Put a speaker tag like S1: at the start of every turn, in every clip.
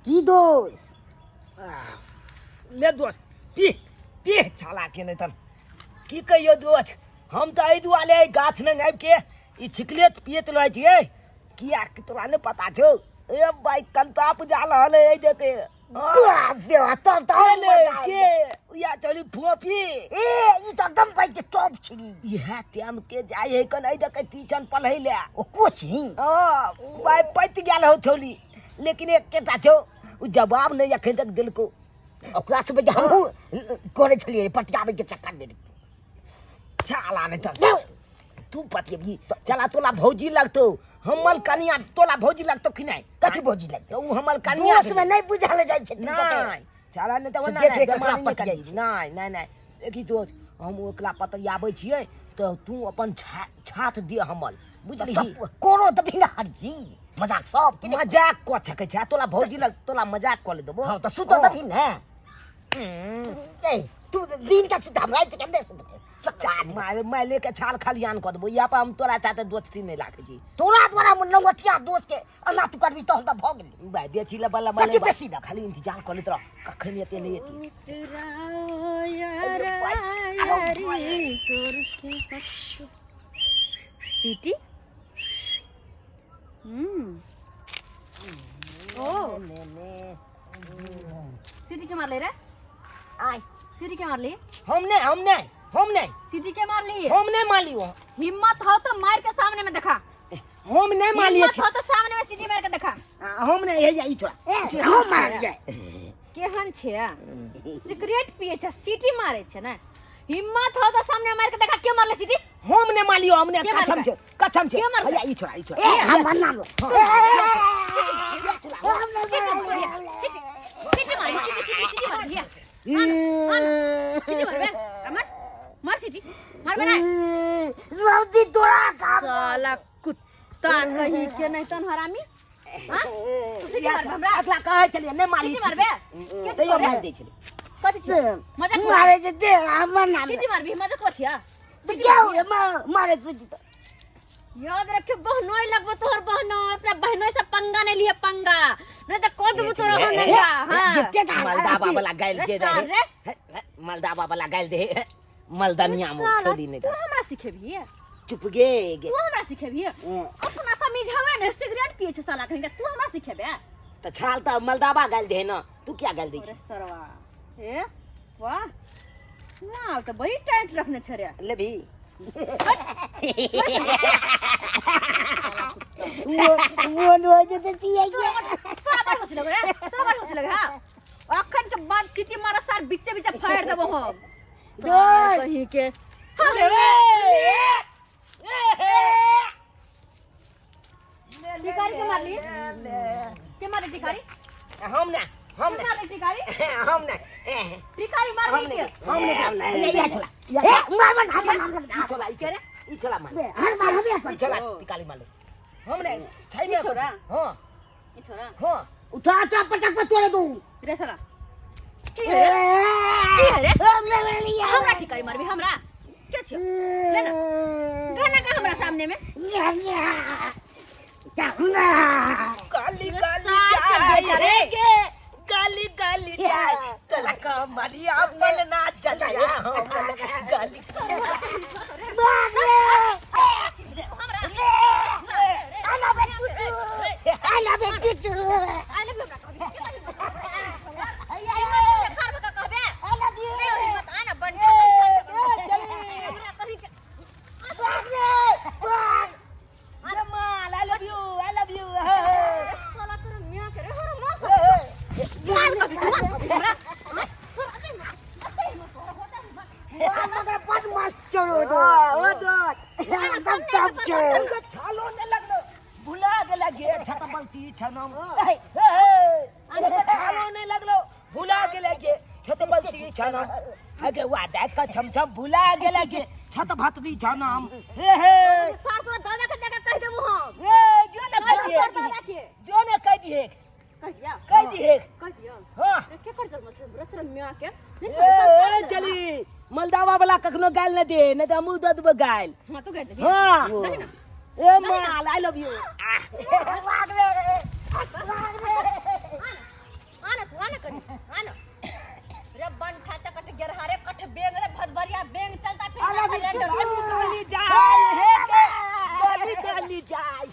S1: की दोस्त
S2: ले दोस्त पी पी छाला के नहीं तन की कहियो दोस्त हम तो आई दुआले गाछ न आबि के ई छिकलेट पियत रहै छियै किया कि तोरा ने पता छौ ए भाई कंताप जा रहल है देखे
S1: तब तो और मजा
S2: के या चली फोपी
S1: ए ई तो एकदम भाई के टॉप छिड़ी
S2: इहा टाइम के जाय है कन आई देखे टीचन पढ़ै ले
S1: ओ कोची
S2: भाई पत गेल हो छोली लेकिन एक के छौ उ जवाब नहीं अखन तक दिलको
S1: ओकरा से बजे हम करे छलिए पटियाबे के चक्कर में
S2: छाला नहीं तो तू पतियबी चला तोला भौजी लगतो हमर कनिया तोला भौजी लगतो कि नहीं
S1: कथी भौजी लगतो
S2: तो हमर कनिया
S1: दोस्त में नहीं बुझाले जाय छै
S2: नहीं चला नहीं तो
S1: देख रे ककरा
S2: नहीं
S1: पटियाई
S2: नहीं नहीं नहीं देखी तो हम ओकला पतियाबै छियै तो तू अपन छात दे हमर बुझली
S1: कोनो त बिना हरजी मजाक सब के
S2: मजाक को छके छ तोला भौजी लग तोला मजाक को ले देबो
S1: हां त सुतो त बिना ए तू दिन का सुता हम रात के दे सुतो
S2: मैं लेके छाल खलियान कर देबो या पर हम तोरा चाहते दोस्ती नहीं लागे जी
S1: तोरा द्वारा मन नंगटिया दोस्त के अल्लाह तू करबी तो हम त भ गेली
S2: भाई बेची ले बल्ला
S1: कथी बेसी ना
S2: खाली इंतजार कर लेत रह कखन एते नहीं एती
S3: मित्रा यारी तोर के पक्ष सिटी ओ सिटी के मार ले रे
S1: आई
S3: सिटी के मार ली
S2: हमने
S3: सिटी के मार ली
S2: हमने मालियो
S3: हिम्मत हो तो मार के सामने में देखा
S2: हमने मालियो
S3: हिम्मत हो तो सामने में सिटी मार के देखा
S2: हमने ये जाई छोड़ा
S1: हम मार जाए
S3: केहन छे सिगरेट पिए छे सिटी मारे छे ना हिम्मत हो तो सामने मार के देखा के मारले सिटी
S2: हमने मालियो हमने
S3: के मार
S2: कसम छे
S3: के मार
S2: ये छोड़ा
S1: ए हम बन्ना लो
S3: सिटी मार सिटी मार भैया सिटी मार बे अमर मार सिटी मार बे ना
S1: सऊदी तोरा का
S3: साला कुत्ता कहीं के नहीं तन हरामी हां सिटी मार हमरा
S2: अगला कहे चलिए नहीं माली
S3: सिटी मार बे
S2: तो ये मार दे छले
S3: कथि छे मजाक
S1: मारे जे दे हम बन्ना
S3: सिटी मार भी मजाक को छिया
S1: क्या हुए मारे से
S3: याद रखे बहनोई लगबो तोहर बहनो अपना बहनोई से पंगा नहीं लिए पंगा नहीं तो को दूर तोरा हो नहीं हां
S1: जितने का
S2: मलदाबा वाला गाइल दे
S3: रे
S2: मलदाबा वाला गाइल दे मलदनिया मो छोड़ी नहीं
S3: तू हमरा सिखेबी
S2: चुप गे
S3: तू हमरा सिखेबी अपना समझावे ने सिगरेट पिए छ साला कहीं तू हमरा सिखेबे
S2: तो छाल तो मलदाबा गाइल दे ना तू क्या गाइल दे
S3: अरे सरवा ए वाह ना तो बड़ी टाइट रखने छ रे
S2: ले भी
S1: वो नो जे दिया
S3: तोरा बार हंसी लगे रे तोरा बार हंसी लगे हां अखन के बाद सिटी मारा सार बीचे बीचे फाड़ देबो हम कहीं के टिकारी के मार ली के मारे टिकारी
S2: हमने
S3: मारे टिकारी
S2: हमने
S3: टिकारी मार ली के
S2: हमने
S1: ये छोड़ा हम
S2: चला
S3: के रे
S2: ई चला मार
S1: हर मार हम
S2: ई चला निकाली मार हमने सही में
S3: छोरा
S2: हां
S3: ई छोरा
S2: हां
S1: उठा तो पटक पे तोड़े दूं
S3: रे साला की है रे हमरा टिकारी मारबी हमरा के छियो ले ना गाना का हमरा सामने में
S2: काली काली रे के काली काली जाय तला का मलिया मन ना चलिया गाली
S1: आला बेटी तू
S3: आले हमरा कहबे आला दी मत आना बन
S2: I love you. I love you.
S3: साला तेरे मियां के रे मार कभी हमरा
S1: मगर बस मस्त चलो दो
S2: ओ दो
S1: एकदम टॉप चल
S2: छालो ने लगलो भुला गेला गे छतबलती छनम छालो ने लगलो भुला गेला गे छतबलती छनम अगे वादा का छमछम भुला गेला गे छतभतरी छनम हे
S3: सार तोरा दादा के जगह कह देबो हम
S2: ए जो ने कह दिए
S3: दादा के
S2: जो ने कह दिए
S3: कह दिया
S2: हां
S3: रे के कर जग मत रसर मियां के
S2: ए चली मलदावा वाला कखनो गाल न दे न त मुंह दद गाल
S3: हां तो कह दे
S2: हां
S3: दही ना
S2: ए माल आई लव यू
S3: आनो रे बन खाता कट गरहारे कट बेंग रे भदबरिया बेंग चलता फिर
S2: गोली जाए हे के गोली जाए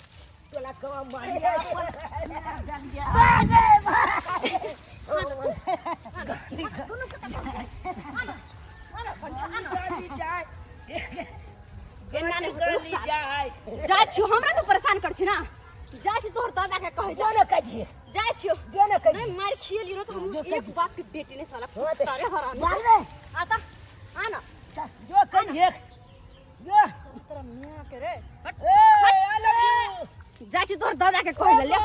S2: तोला कवा मारिया
S3: जा छियो हमरा तो परेशान कर छी ना जा छी तोहर दादा के कह
S2: जा न कहिए
S3: जा छियो
S2: जा न
S3: रे मार खिए लियो तो हम एक बाप के बेटी ने साला सारे हराम
S2: मार रे
S3: आता आना
S2: जो कहिए जो
S3: तेरा मियां के रे
S2: ए आई लव यू
S3: जा छी तोहर दादा के कह ले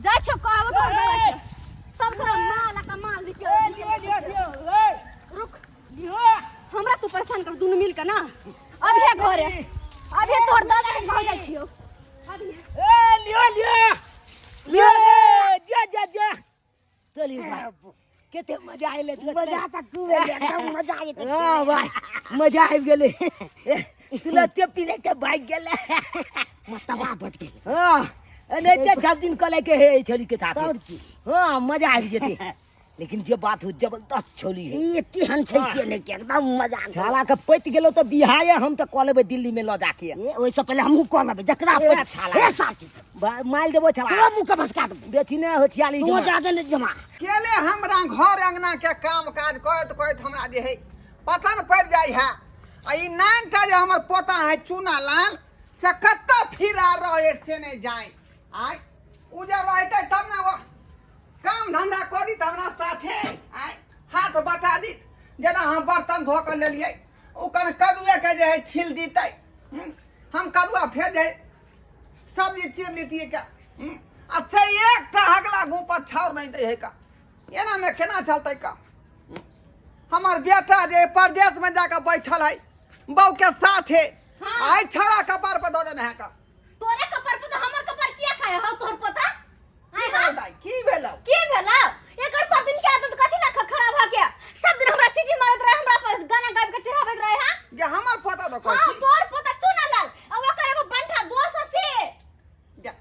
S3: जा छियो कहब तोहर दादा के सब तोरा माल का माल दियो रुक हमरा तू परेशान कर दुनु मिल के ना अब हे घरे अब हे तोहर दादा के कह जाइ छियो
S2: ए लियो जा जा जा चलिए केते मजा आइले
S1: मजा त खूब एकदम मजा आइले
S2: हां भाई मजा आबि गेले तुलते पीले के भाग गेले
S1: मतबा बट गेल
S2: हां अने ते सब दिन कले के हे छोरी के साथ हां मजा आबि जेते लेकिन जे बात हो जबरदस्त छोरी है
S1: ई तिहन छै से नहीं के एकदम मजा
S2: साला के पैत गेलो तो बिहाए हम तो कॉल लेबे दिल्ली में ल जाके
S1: ए ओइ से पहले हमहु कॉल लेबे जकरा
S2: ए छाला।
S1: ए साथी
S2: माल देबो छला
S1: तोरा मुंह के भसका दे
S2: बेची ने होशियाली
S1: तू ज्यादा नहीं जमा
S4: केले हमरा घर अंगना के काम काज करत करत हमरा जे है पता न पड़ जाय है आ ई नानटा जे हमर पोता है चूना लाल से कत्ता फिरा रहे से नहीं जाय आय उ जे रहते तब ना वो काम धंधा करी त हमरा साथे आय हाथ बटा दी जेना हम बर्तन धो के लेलिए उ कन कदुए के जे है छिल दीते हम कदुआ फेर जे सब्जी चीर लेतिए क्या अच्छा एक टा हगला घूं पर छावर नहीं दे है का एना में केना चलते का हमार बेटा जे परदेश में जाकर बैठल है बहू के साथ है
S3: हाँ।
S4: आई छड़ा कपार पर दो देना है का
S3: तोरे कपार पे तो हमर कपार किया खाए हो तोहर पता
S4: की भेलै की भेलै
S3: की भेला एकर सब दिन के आदत कथि ला खराब भ गया सब दिन हमरा सीटी मारत रहे हमरा पर गाना गाब के चढ़ाबत रहे हां
S4: जे हमर पोता तो
S3: हां
S4: कहै
S3: तोर पता चुना लाल अब ओकर एगो बंठा 200 से
S4: जा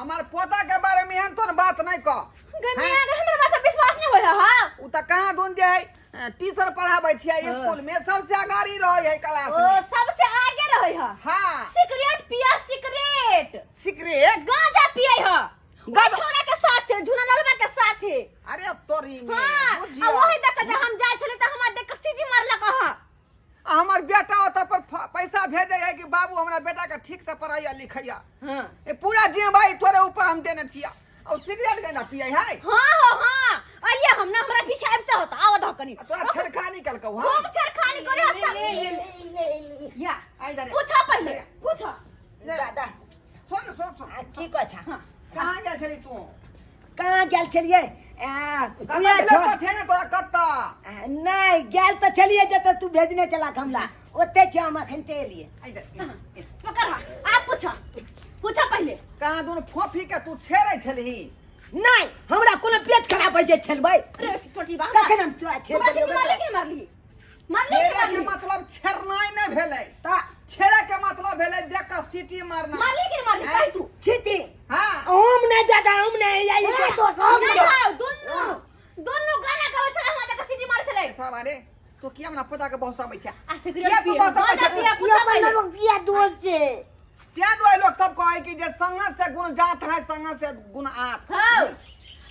S4: हमार पोता के बारे में एहन तो बात नहीं कह
S3: गमिया के हमरा बात पे विश्वास नहीं होय हां
S4: उ त कहां दुन जे है टीचर पढ़ाबै छियै स्कूल में सबसे आगाड़ी रहै है क्लास
S3: ओ
S4: में
S3: सबसे आगे रहे ह
S4: हां
S3: सिगरेट पिया सिगरेट
S4: सिगरेट
S3: गांजा पिए ह
S4: गांजा-
S3: छोरा के साथ झुना लालबा के साथ
S4: अरे तोरी में
S3: हां
S4: बुझिया
S3: आ वही देख जे हम जाय छले त हमरा देख के सीटी मारला कहा
S4: हमार बेटा ओत पर पैसा भेजे है कि बाबू हमरा बेटा के ठीक से पढ़ाइया लिखैया
S3: हां
S4: ए पूरा जिम्मेदारी तोरे ऊपर हम देने छिया और सिगरेट के ना पिए है
S3: हां अरे हम ना हमरा पीछे आबते होता आव ध कनी
S4: तोरा छरखा निकल कौ हां
S3: खूब छरखानी करे सब या
S4: आई जा रे
S3: पूछा पहले पूछा
S2: दादा
S4: सुन सुन सुन
S2: की कछा
S4: कहां गए छली तू
S2: कहां गेल छलिए
S4: कत्ता दिला पठेने तोरा कत्ता
S2: नहीं गेल तो चलिए जत तू भेजने चला हमला ओते छ हम अखन ते लिए
S4: आई जा
S3: पकड़ आप पूछा पूछा पहले
S4: कहां दोनों फोफी के तू छेड़ै छली
S2: नहीं हमरा कोनो पेट खराब हो जे छलबै
S3: अरे छोटी बात
S2: कखन हम तोरा छेड़
S3: मारली के मारली मारली
S4: छेड़े के मतलब छेड़नाई नहीं भेलै
S2: ता
S4: छेड़े के मतलब भेलै देख के सीटी मारना
S3: मारली के मारली कह तू
S2: छिती
S4: हां
S2: हम नहीं दादा हम नहीं आई तो हम
S3: दोनों गाना गावे छले हमरा देख सीटी मार छले
S4: सब अरे तो किया हमरा पता के बहुत सब छै
S3: आ सिगरेट
S4: तू
S3: पिया
S4: बस
S3: गाना पिया पूछा पहले
S1: पिया दोस्त छे
S4: त्या दो लोग सब कहे कि जे संगत से गुण जात है संगत से गुण आत
S3: हां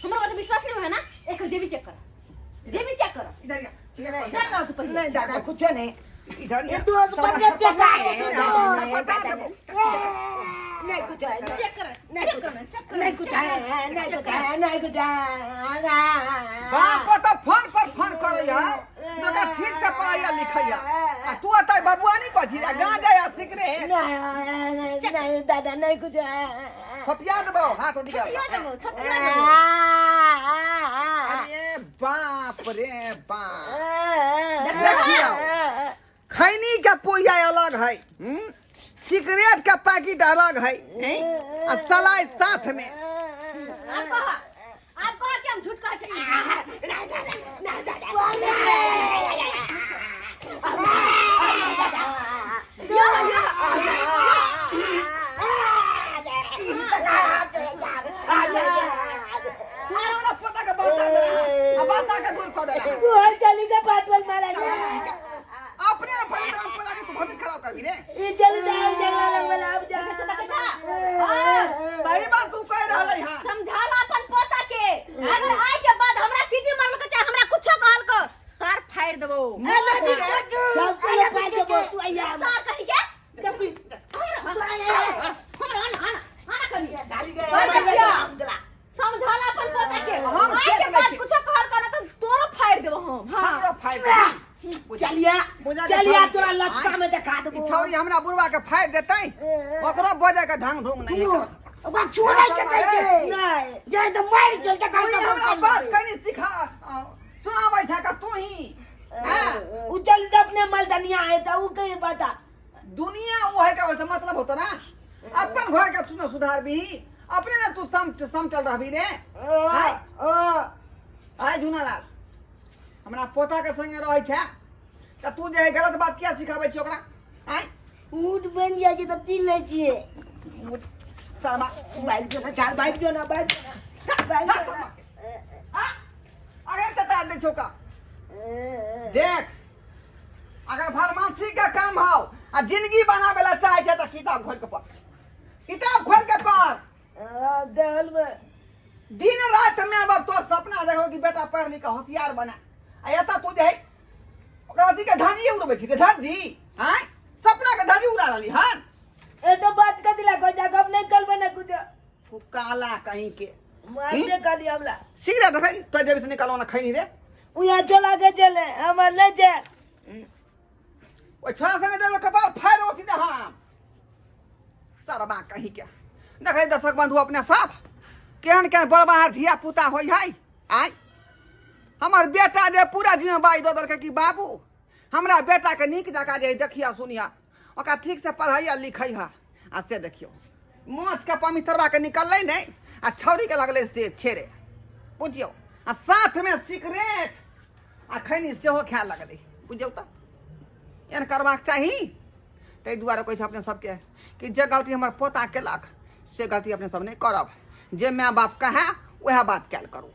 S3: हमरा बात विश्वास नहीं है ना एक जेबी चेक कर जेबी चेक कर
S4: इधर या ठीक है
S3: चेक कर तू पहले
S2: नहीं दादा कुछ नहीं
S4: इधर
S1: ये दोस्त बन के
S4: बता दे
S2: नहीं कुछ है
S3: चेक कर
S2: नहीं कुछ है नहीं कुछ है नहीं कुछ है
S4: बाप तो फोन पर फोन करे है नका ठीक से पढ़ाइया लिखैया आ तू अतै बबुआनी कथि गांजा या सिगरेट
S2: नहीं दादा नहीं कुछ है
S4: खपिया देबो हाथ ओ दिखा
S3: पिया देबो थपिया
S4: अरे बाप रे बाप
S3: देबो
S4: देखियो खैनी के पुइया अलग है सिगरेट का पैकेट अलग है आ सलाई साथ में
S3: आप कहा कि हम झूठ कहा
S4: पता का बात समस्या के दूर कर देला
S2: तू है चली के बात बोल मारा जा
S4: अपने ना पहले तो हमको लगे तू भविष्य खराब कर भी रे
S2: ये चल जा जंगला लंगला अब जा
S4: सही बात तू कह रहल है हां
S3: समझाला अपन पोता के अगर आए के बाद हमरा सीटी मारल के चाहे हमरा कुछो कहल को सर फाड़ देबो
S2: चल तू पास देबो तू आया
S3: सर कहि के समझाला अपन पोता के
S4: हम
S3: आए के बाद कुछो कहल कर तो तोरो फाड़ देबो हम
S4: हमरो फायदा
S2: चलिया तोरा लचका में दिखा देबो
S4: छौरी हमरा बुढ़वा के फाड़ देतै ओकरो बोझे के ढंग ढूंग नहीं है
S1: ओकरा छोड़ै के कहै छै
S2: नहीं
S1: जे त मारि चल त
S4: कोई हमरा बात कनी सिखा सुनाबै छै का तू ही
S2: उ चल अपने मलदनिया है तो उ कहीं बता
S4: दुनिया वो है का वैसे मतलब होता ना अपन घर के तू सुधार भी अपने ना तू सम चल रहा भी रे हाय झुनालाल हमरा पोता के संगे रहै छै त तू जे है गलत बात किया सिखाबै छी ओकरा हाय
S2: ऊट बन जाय छै त पी ले छिए
S4: शर्मा
S2: बाइक जो ना चार बाइक जो ना बाइक
S4: अरे तता दे छोका देख अगर फार्मेसी का काम हो आ जिंदगी बनावे ला चाहे छै त किताब खोल के पढ़ किताब खोल के पढ़
S2: दल में
S4: दिन रात में अब तो सपना देखो कि बेटा पढ़ लिख के होशियार बना आ एता तू जे है ओकरा अथी के धानी उड़बै छी धानी हैं सपना के धानी उड़ा रहली हन
S2: ए तो बात कर दिला को जा कब नहीं कल बना कुछ
S4: तू काला कहीं के
S2: मार दे काली हमला
S4: सीधा देखै तो जेबी से निकालो ना खैनी रे
S2: उ यहां चला के चले हमर ले जा
S4: ओ छा संगे दे कपाल फाड़ ओ सीधा हम सरबा कहीं के देखै दर्शक बंधु अपने साफ केहन केहन बड़बाहर धिया पुता होई है आय हमर बेटा जे पूरा जिम्मेवारी दऽ देलकै कि बाबू हमरा बेटा के नीक जका जे देखिया सुनिया ओकरा ठीक से पढ़ैया लिखैया आ से देखियो माछ के पमिस्तरबा के निकललै नहीं आ छौरी के लगलै से छेरे बुझियो आ साथ में सिगरेट आ खैनी सेहो खाय लगलै बुझियो त एहन करबाक चाही ताहि दुआरे कहै छै अपने सबके कि जे गलती हमर पोता केलक से गलती अपने सब नहीं करब जे माय बाप कहे वह बात कैल करू